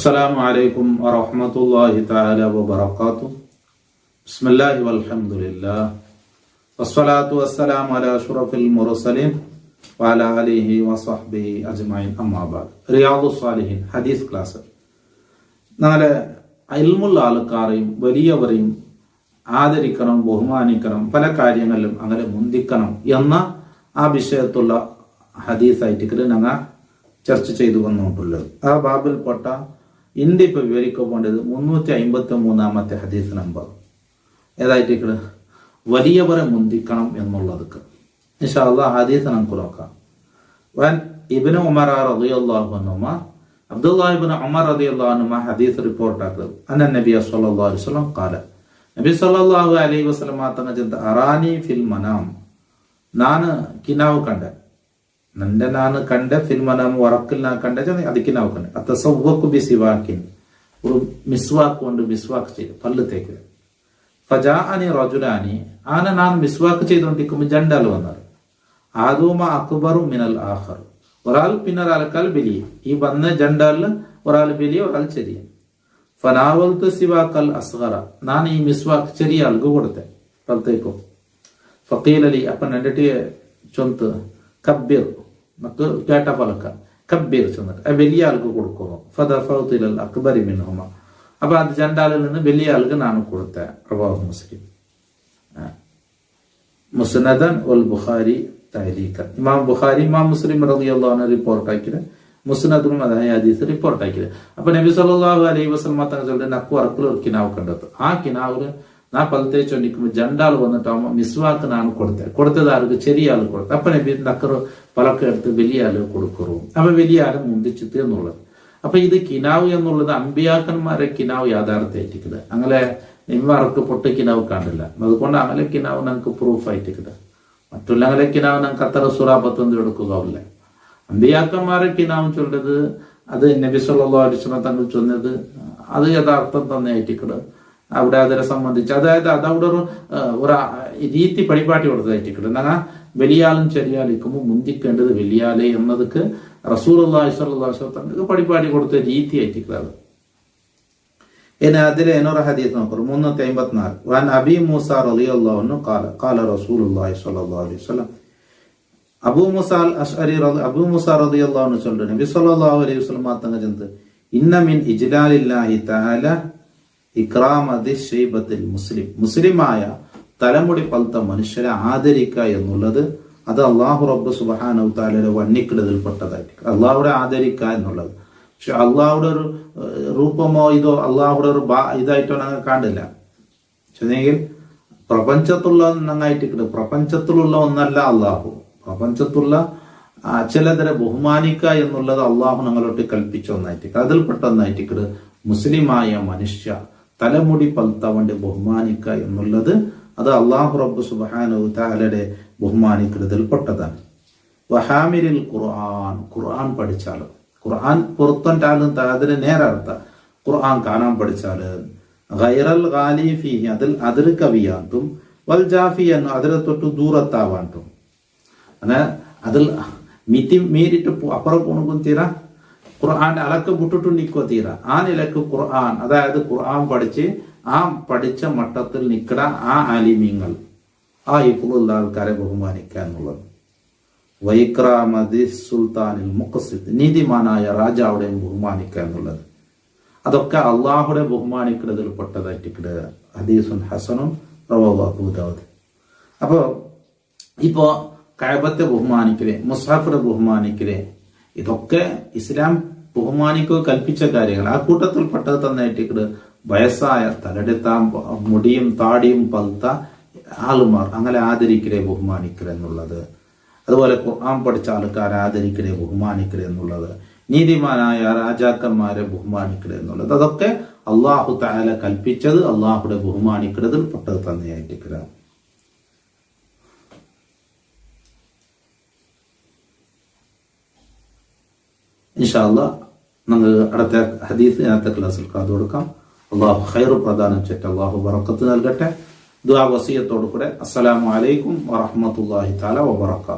السلام عليكم ورحمة الله تعالى وبركاته بسم الله والحمد لله والصلاة والسلام على أشرف المرسلين وعلى آله وصحبه أجمعين أما بعد رياض الصالحين حديث class നാളെ ഇൽമുള്ള ആൾക്കാരെയും വലിയവരെയും ആദരിക്കണം, ബഹുമാനിക്കണം, പല കാര്യങ്ങളിലും അങ്ങനെ മുന്തിക്കണം എന്ന ആ വിഷയത്തുള്ള ഹദീസായിട്ട് ഞങ്ങൾ ചർച്ച ചെയ്തു വന്നിട്ടുള്ളത്. ആ ബാബിൽപ്പെട്ട ഇന്ത്യ ഇപ്പൊ വിവരിക്കപ്പെടേണ്ടത് 353 ഹദീസ് നമ്പർ ഏതായിട്ട് വലിയവരെ മുന്തിക്കണം എന്നുള്ളത്. ഇൻഷാ അല്ലാഹ് ഹദീസ് നമുക്ക് നോക്കാം. വൻ ഇബ്നു ഉമർ റളിയല്ലാഹു അൻഹുമ അബ്ദുല്ലാഹ് ഇബ്നു ഉമർ റളിയല്ലാഹു അൻഹുമ ഹദീസ് റിപ്പോർട്ട് ആക്കുന്നത് അന്ന നബി സല്ലല്ലാഹു അലൈഹി വസല്ലം ഖാല നബി സല്ലല്ലാഹു അലൈഹി വസല്ലം തങ്ങൾ അറാനി ഫിൽ മനാം ನಾನು ಕಿನಾವು ಕಂಡೆ ನಂಡೆ ನಾನು ಕಂಡೆ ಫಿಲ್ ಮನಾಮ್ ವರಕ್ಕಲ್ ನಾ ಕಂಡೆ ಅದು ಕಿನಾವು ಕಂಡೆ ಅತಸವ್ವಕು ಬಿ ಸಿವಾಕಿನ್ ഒരു മിസ്വാക്ക് കൊണ്ട് മിസ്വാക്ക് ചെയ്തു, പല്ല് തേക്കുക. ഫജാഅനി റജുലാനി ആന ഞാൻ മിസ്വാക്ക് ചെയ്തുകൊണ്ടിരിക്കുമ്പോൾ രണ്ടാൾ വന്നത്. ആദൂമ അക്ബറു മിനൽ ആഖർ, ഒരാൾ പിന്നൊരാൾക്കാൾ വലിയ. ഈ വന്ന രണ്ടാളിൽ ഒരാൾ വലിയ, ഒരാൾ ചെറിയ. ഫനാവൽത്തു സിവാക്കൽ അസ്ഗറ, ഞാൻ ഈ മിസ്വാക്ക് ചെറിയ ആൾക്ക് കൊടുത്തെ പലത്തേക്കും. ഫഖീലലി, അപ്പം എന്നിട്ട് ചൊന്ത് കബ്ബിർ, നമുക്ക് കേട്ട പലക്ക കബ്ബീർ ചെന്നിട്ട് വലിയ ആൾക്ക് കൊടുക്കുന്നു. ഫദഫഉതുൽ അക്ബരി മിൻഹുമ, അപ്പൊ അത് രണ്ടാളിൽ നിന്ന് വലിയ ആൾക്ക് ഞാൻ കൊടുത്ത. റവാഹു മുസ്ലിം മുസ്നദൻ വൽ ബുഖാരി തഹ്ലീഖൻ. ഇമാം ബുഖാരി ഇമാം മുസ്ലിം റളിയല്ലാഹു അൻഹു റിപ്പോർട്ട് ആക്കിയത്, മുസ്നദും അതായ ഹദീസ് റിപ്പോർട്ട് ആക്കിയത്. അപ്പൊ നബി സല്ലല്ലാഹു അലൈഹി വസല്ലം തങ്ങളുടെ നക്കു അറക്കൽ ഒരു കിനാവ് കണ്ടെത്തു. ആ കിനാവില് ഞാൻ പലത്തെ ചൊല്ലിക്കുമ്പോൾ രണ്ടാൾ വന്നിട്ടാകുമ്പോൾ മിസ്വാക്ക് ഞാൻ കൊടുത്തത് ആൾക്ക് ചെറിയ ആൾ കൊടുത്തു. അപ്പൊ നബി നക്കറ് പലക്കെ എടുത്ത് വലിയ ആള് കൊടുക്കറു. അപ്പൊ വലിയ ആള് മുന്തിച്ചിട്ട് എന്നുള്ളത്. അപ്പൊ ഇത് കിനാവ് എന്നുള്ളത് അമ്പിയാക്കന്മാരെ കിനാവ് യാഥാർത്ഥ്യമായിട്ടിരിക്കുന്നത്. അങ്ങനെ നിമ്മർക്ക് പൊട്ട് കിനാവ് കാണില്ല. അതുകൊണ്ട് അങ്ങനെ കിനാവ് ഞങ്ങൾക്ക് പ്രൂഫ് ആയിട്ടിരിക്കുന്നത്. മറ്റുള്ള അങ്ങനെ കിനാവ് ഞങ്ങൾക്ക് അത്ര സുറാപത്തൊന്നും എടുക്കുകയില്ല. അമ്പിയാക്കന്മാരെ കിനാവ് ചൊല്ലത് അത് നബി സല്ലല്ലാഹു അലൈഹി വസല്ലം തങ്ങൾ ചൊന്നത് അത് യഥാർത്ഥം തന്നെ ആയിട്ടിരിക്കുന്നത്. അവിടെ അതിനെ സംബന്ധിച്ച് അതായത് അതവിടെ ഒരു രീതി പരിപാടി കൊടുത്തതായിട്ടിരിക്കുന്നത്. എന്നാൽ വലിയാളും ചെറിയാളിക്കുമ്പോൾ മുന്തിക്കേണ്ടത് വലിയാളെ എന്നതൊക്കെ റസൂലുള്ളാഹി സ്വല്ലല്ലാഹു അലൈഹി വസല്ലം പരിപാടി കൊടുത്ത രീതി ആയിട്ടിരിക്കുന്നത്. ഇനി അതിലെ എന്നൊരു ഹദീസ് നോക്കൂ, 354. വൻ അബി മൂസ റളിയല്ലാഹു അൻഹു ഖാല ഖാല റസൂലുള്ളാഹി സ്വല്ലല്ലാഹു അലൈഹി വസല്ലം, അബൂ മൂസ അൽ അശ്അരി റളിയല്ലാഹു അൻഹു ചൊല്ലുന്നു, നബി സല്ലല്ലാഹു അലൈഹി വസല്ലം തങ്ങൾ ചൊല്ലുന്നു, ഇന്ന മിൻ ഇജ്ലാലില്ലാഹി തആല ഇക്രാമതി ഷൈബത്തിൽ മുസ്ലിം, മുസ്ലിമായ തലമുടി പൽത്ത മനുഷ്യരെ ആദരിക്കുക എന്നുള്ളത് അത് അള്ളാഹു റബ്ബ് സുബ്ഹാനഹു തആലയുടെ വന്നിക്കിടതിൽപ്പെട്ടതായിട്ട്. അള്ളാഹുടെ ആദരിക്കുക എന്നുള്ളത്. പക്ഷെ അള്ളാഹുടെ ഒരു രൂപമോ ഇതോ അള്ളാഹുടെ ഒരു ഇതായിട്ടോ ഞങ്ങൾ കാണില്ല. പക്ഷെങ്കിൽ പ്രപഞ്ചത്തുള്ള നന്നായിട്ട് പ്രപഞ്ചത്തിലുള്ള ഒന്നല്ല അള്ളാഹു. പ്രപഞ്ചത്തുള്ള ചിലതരെ ബഹുമാനിക്കുക എന്നുള്ളത് അള്ളാഹു ഞങ്ങളോട്ട് കൽപ്പിച്ച ഒന്നായിട്ട് അതിൽപ്പെട്ട ഒന്നായിട്ട് മുസ്ലിമായ മനുഷ്യ തലമുടി പൽത്തവന്റെ ബഹുമാനിക്കുക എന്നുള്ളത് അത് അള്ളാഹു റബ്ബ് സുബ്ഹാനഹു തആലയുടെ ബഹുമാനിക്കുന്നതിൽപ്പെട്ടതാണ്. വഹാമിരിൽ ഖുർആൻ, ഖുർആൻ പഠിച്ചാലും ഖുർആൻ പുറത്തൊണ്ടാലും അതിന് നേരർത്ഥ ഖുർആൻ കാണാൻ പഠിച്ചാല് ഗൈറൽ ഗാലി ഫീഹി, അതിൽ കവിയാണ്ടും വൽ ജാഫിയൻ അതിലെ തൊട്ട് ദൂരത്താവാണ്ടും, അങ്ങനെ അതിൽ മീരിട്ട് അപ്പുറം പോണക്കും തീരാ ഖുർആൻ അലക്ക് വിട്ടിട്ട് നിൽക്കുക തീര. ആ നിലക്ക് ഖുർആൻ അതായത് ഖുർആൻ പഠിച്ച് ആ പഠിച്ച മട്ടത്തിൽ നിൽക്കട ആ ആലിമീങ്ങൾ ആ ഹിഫ്ളുള്ള ആൾക്കാരെ ബഹുമാനിക്കുക എന്നുള്ളത്. വൈക്രാമതി സുൽത്താനിൽ മുഖസിദ്, നീതിമാനായ രാജാവുടെയും ബഹുമാനിക്കുക എന്നുള്ളത് അതൊക്കെ അള്ളാഹുടെ ബഹുമാനിക്കുന്നതിൽ പെട്ടതായിട്ട് ഹദീസുൻ ഹസനും റവാഹു അബൂ ദാവൂദ്. അപ്പോ ഇപ്പോ കഅബത്തെ ബഹുമാനിക്കലേ, മുസ്ഹഫിനെ ബഹുമാനിക്കലേ, ഇതൊക്കെ ഇസ്ലാം ബഹുമാനിക്കുക കൽപ്പിച്ച കാര്യങ്ങൾ. ആ കൂട്ടത്തിൽ പെട്ടത് തന്നെയായിട്ട് വയസ്സായ തലയെടുത്ത മുടിയും താടിയും പൽത്ത ആളുമാർ അങ്ങനെ ആദരിക്കലേ ബഹുമാനിക്കൽ എന്നുള്ളത്. അതുപോലെ ഖുർആൻ പഠിച്ച ആൾക്കാരെ ആദരിക്കലേ ബഹുമാനിക്കൽ എന്നുള്ളത്, നീതിമാനായ രാജാക്കന്മാരെ ബഹുമാനിക്കൽ എന്നുള്ളത്, അതൊക്കെ അള്ളാഹു തആല കൽപ്പിച്ചത് അള്ളാഹുടെ ബഹുമാനിക്കുന്നതിൽ പെട്ടത് തന്നെയായിട്ട്. ഇൻഷാ അല്ലാഹ് നമുക്ക് അടുത്ത ഹദീസ് അടുത്ത ക്ലാസ്സിൽ കാതു കൊടുക്കാം. അള്ളാഹു ഖൈറ് പ്രദാനം ചെയ്യട്ടെ, അള്ളാഹു ബറക്കത്ത് നൽകട്ടെ. ദുആ വസിയത്തോടു കൂടെ അസ്സലാമു അലൈക്കും വറഹ്മത്തുള്ളാഹി തആല വബറകാതുഹു.